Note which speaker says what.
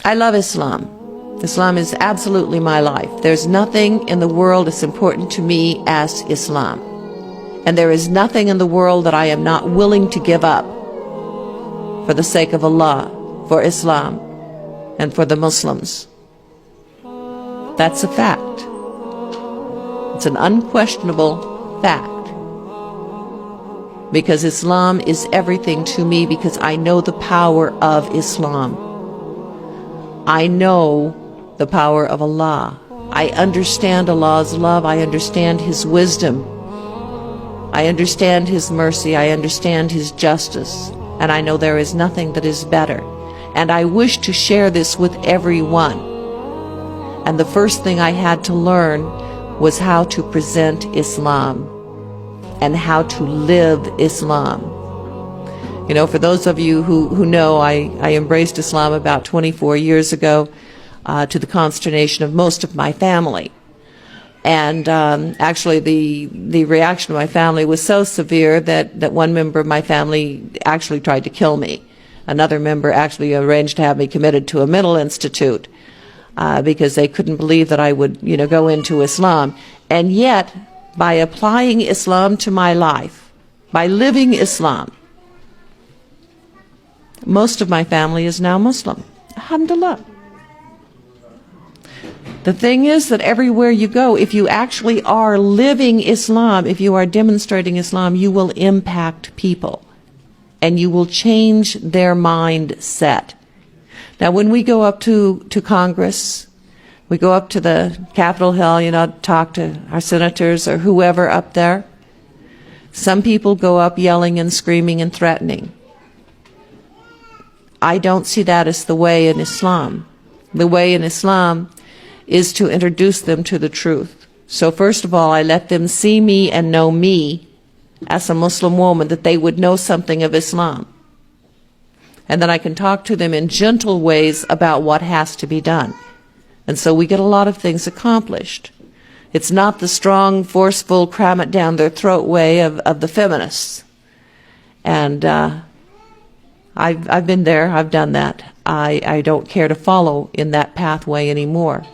Speaker 1: I love Islam. Islam is absolutely my life. There's nothing in the world as important to me as Islam. And there is nothing in the world that I am not willing to give up for the sake of Allah, for Islam, and for the Muslims. That's a fact. It's an unquestionable fact. Because Islam is everything to me, because I know the power of Islam. I know the power of Allah. I understand Allah's love. I understand His wisdom. I understand His mercy. I understand His justice. And I know there is nothing that is better. And I wish to share this with everyone. And the first thing I had to learn was how to present Islam and how to live Islam. You know, for those of you who know, I embraced Islam about 24 years ago, to the consternation of most of my family. And actually the reaction of my family was so severe that one member of my family actually tried to kill me. Another member actually arranged to have me committed to a mental institute because they couldn't believe that I would, go into Islam. And yet, by applying Islam to my life, by living Islam, most of my family is now Muslim. Alhamdulillah. The thing is that everywhere you go, if you actually are living Islam, if you are demonstrating Islam, you will impact people and you will change their mindset. Now, when we go up to Congress, we go up to the Capitol Hill, talk to our senators or whoever up there, some people go up yelling and screaming and threatening. I don't see that as the way in Islam. The way in Islam is to introduce them to the truth. So first of all, I let them see me and know me as a Muslim woman, that they would know something of Islam. And then I can talk to them in gentle ways about what has to be done. And so we get a lot of things accomplished. It's not the strong, forceful, cram it down their throat way of the feminists. And I've been there, I've done that. I don't care to follow in that pathway anymore.